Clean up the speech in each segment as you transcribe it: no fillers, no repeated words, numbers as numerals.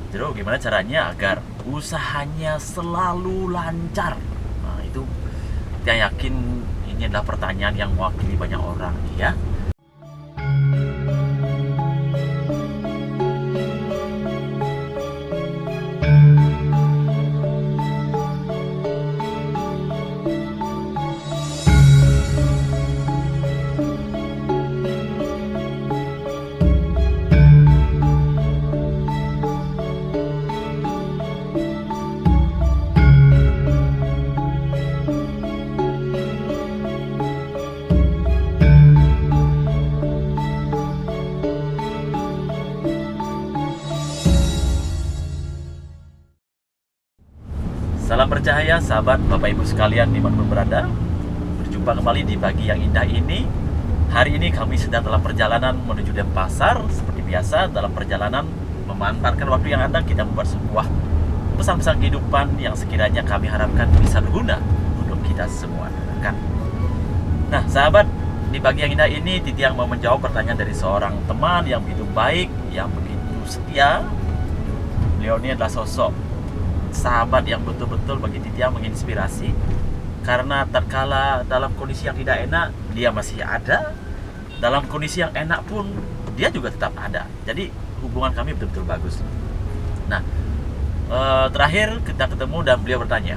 Terus gimana caranya agar usahanya selalu lancar? Nah, itu saya yakin ini adalah pertanyaan yang mewakili banyak orang nih ya. Salam bercahaya sahabat Bapak Ibu sekalian dimanapun berada. Berjumpa kembali di pagi yang indah ini. Hari ini kami sedang dalam perjalanan menuju Denpasar. Seperti biasa dalam perjalanan memanfaatkan waktu yang ada, kita membuat sebuah pesan-pesan kehidupan yang sekiranya kami harapkan bisa berguna untuk kita semua. Kan? Nah sahabat, di pagi yang indah ini Titi yang mau menjawab pertanyaan dari seorang teman yang begitu baik, yang begitu setia. Beliau ini adalah sosok sahabat yang betul-betul bagi Titi yang menginspirasi, karena tatkala dalam kondisi yang tidak enak dia masih ada, dalam kondisi yang enak pun dia juga tetap ada. Jadi hubungan kami betul-betul bagus. Nah terakhir kita ketemu dan beliau bertanya,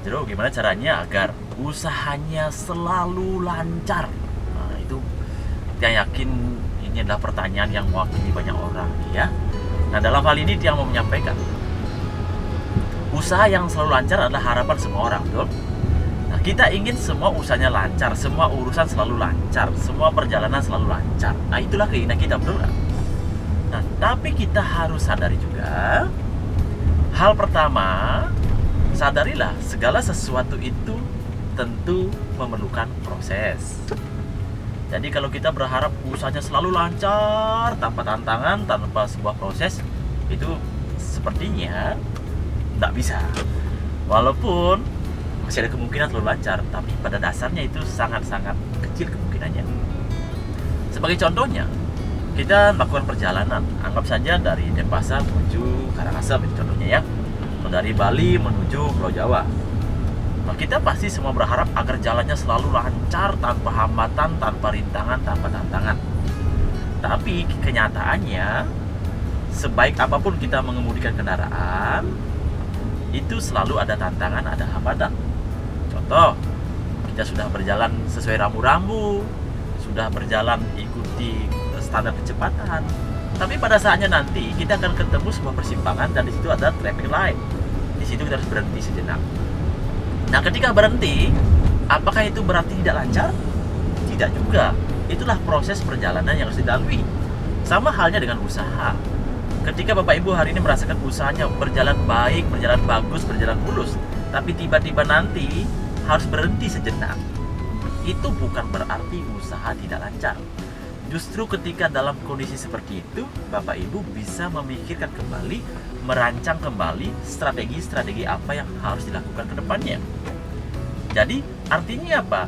Jero, gimana caranya agar usahanya selalu lancar? Nah, itu saya yakin ini adalah pertanyaan yang mewakili banyak orang nih ya. Nah dalam hal ini dia mau menyampaikan, usaha yang selalu lancar adalah harapan semua orang, betul? Nah kita ingin semua usahanya lancar, semua urusan selalu lancar, semua perjalanan selalu lancar. Nah itulah keinginan kita, betul nggak? Nah tapi kita harus sadari juga, hal pertama, sadarilah segala sesuatu itu tentu memerlukan proses. Jadi kalau kita berharap usahanya selalu lancar, tanpa tantangan, tanpa sebuah proses, itu sepertinya tidak bisa. Walaupun masih ada kemungkinan selalu lancar, tapi pada dasarnya itu sangat-sangat kecil kemungkinannya. Sebagai contohnya, kita melakukan perjalanan, anggap saja dari Denpasar menuju Karangasem, itu contohnya ya, atau dari Bali menuju Pulau Jawa. Nah, kita pasti semua berharap agar jalannya selalu lancar, tanpa hambatan, tanpa rintangan, tanpa tantangan. Tapi kenyataannya, sebaik apapun kita mengemudikan kendaraan, itu selalu ada tantangan, ada hambatan. Contoh, kita sudah berjalan sesuai rambu-rambu, sudah berjalan ikuti standar kecepatan, tapi pada saatnya nanti kita akan ketemu sebuah persimpangan dan di situ ada traffic light. Di situ kita harus berhenti sejenak. Nah ketika berhenti, apakah itu berarti tidak lancar? Tidak juga. Itulah proses perjalanan yang harus dilalui. Sama halnya dengan usaha. Ketika Bapak Ibu hari ini merasakan usahanya berjalan baik, berjalan bagus, berjalan mulus, tapi tiba-tiba nanti harus berhenti sejenak, itu bukan berarti usaha tidak lancar. Justru ketika dalam kondisi seperti itu, Bapak Ibu bisa memikirkan kembali, merancang kembali strategi-strategi apa yang harus dilakukan ke depannya. Jadi artinya apa?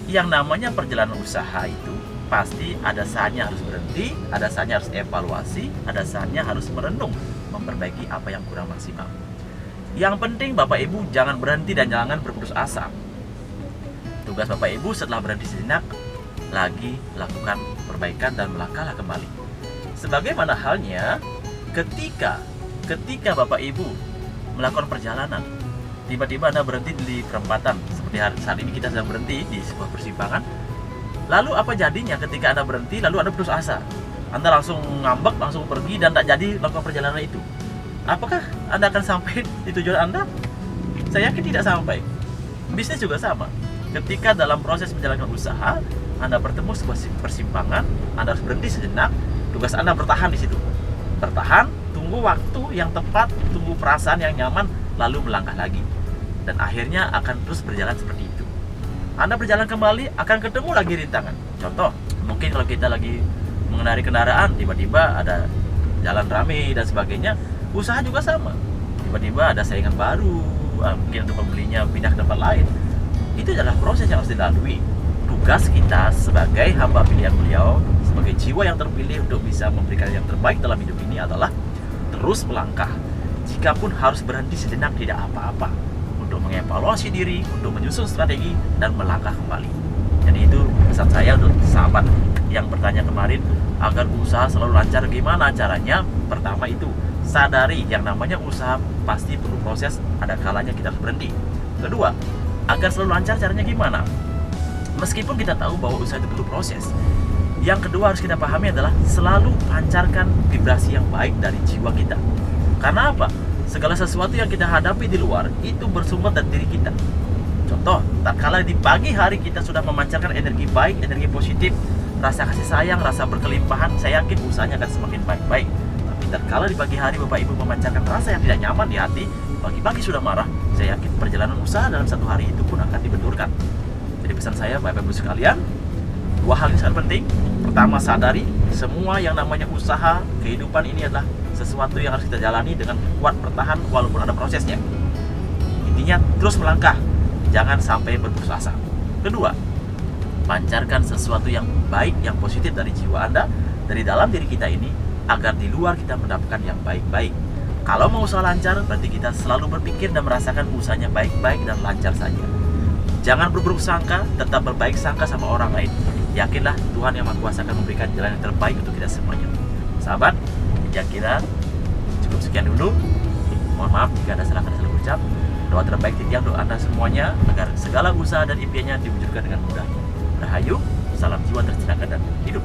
Yang namanya perjalanan usaha itu pasti ada saatnya harus berhenti, ada saatnya harus evaluasi, ada saatnya harus merenung, memperbaiki apa yang kurang maksimal. Yang penting Bapak Ibu jangan berhenti dan jangan berputus asa. Tugas Bapak Ibu setelah berhenti sejenak, lagi lakukan perbaikan dan melangkahlah kembali. Sebagaimana halnya ketika Bapak Ibu melakukan perjalanan, tiba-tiba Anda berhenti di perempatan, seperti saat ini kita sedang berhenti di sebuah persimpangan. Lalu apa jadinya ketika Anda berhenti lalu Anda putus asa? Anda langsung ngambek, langsung pergi dan tak jadi melakukan perjalanan itu. Apakah Anda akan sampai di tujuan Anda? Saya yakin tidak sampai. Bisnis juga sama. Ketika dalam proses menjalankan usaha, Anda bertemu sebuah persimpangan, Anda harus berhenti sejenak. Tugas Anda bertahan di situ. Bertahan, tunggu waktu yang tepat, tunggu perasaan yang nyaman, lalu melangkah lagi. Dan akhirnya akan terus berjalan seperti itu. Anda berjalan kembali, akan ketemu lagi rintangan. Contoh, mungkin kalau kita lagi mengendarai kendaraan, tiba-tiba ada jalan rame dan sebagainya, usaha juga sama. Tiba-tiba ada saingan baru, mungkin untuk pembelinya pindah ke tempat lain. Itu adalah proses yang harus dilalui. Tugas kita sebagai hamba pilihan beliau, sebagai jiwa yang terpilih untuk bisa memberikan yang terbaik dalam hidup ini adalah terus melangkah. Jikapun harus berhenti sejenak tidak apa-apa, untuk mengevaluasi diri, untuk menyusun strategi, dan melangkah kembali. Jadi itu pesan saya untuk sahabat yang bertanya kemarin, agar usaha selalu lancar gimana caranya? Pertama itu, sadari yang namanya usaha pasti perlu proses, ada kalanya kita harus berhenti. Kedua, agar selalu lancar caranya gimana? Meskipun kita tahu bahwa usaha itu perlu proses, yang kedua harus kita pahami adalah selalu pancarkan vibrasi yang baik dari jiwa kita. Karena apa? Segala sesuatu yang kita hadapi di luar itu bersumber dari diri kita. Contoh, tak kala di pagi hari kita sudah memancarkan energi baik, energi positif, rasa kasih sayang, rasa berkelimpahan, saya yakin usahanya akan semakin baik-baik. Tapi tak kala di pagi hari Bapak Ibu memancarkan rasa yang tidak nyaman di hati, pagi-pagi sudah marah, saya yakin perjalanan usaha dalam satu hari itu pun akan dibenturkan. Jadi pesan saya Bapak Ibu sekalian, dua hal yang sangat penting. Pertama, sadari semua yang namanya usaha, kehidupan ini adalah sesuatu yang harus kita jalani dengan kuat bertahan walaupun ada prosesnya. Intinya terus melangkah, jangan sampai berputus asa. Kedua, pancarkan sesuatu yang baik, yang positif dari jiwa Anda, dari dalam diri kita ini, agar di luar kita mendapatkan yang baik-baik. Kalau mau usaha lancar, berarti kita selalu berpikir dan merasakan usahanya baik-baik dan lancar saja. Jangan berburuk sangka, tetap berbaik sangka sama orang lain. Yakinlah Tuhan Yang Maha Kuasa akan memberikan jalan yang terbaik untuk kita semuanya. Sahabat, saya kira cukup sekian dulu. Mohon maaf jika ada salah kata salah ucap. Doa terbaik titiang untuk Anda semuanya agar segala usaha dan impiannya diwujudkan dengan mudah. Rahayu, salam jiwa tercerahkan dan hidup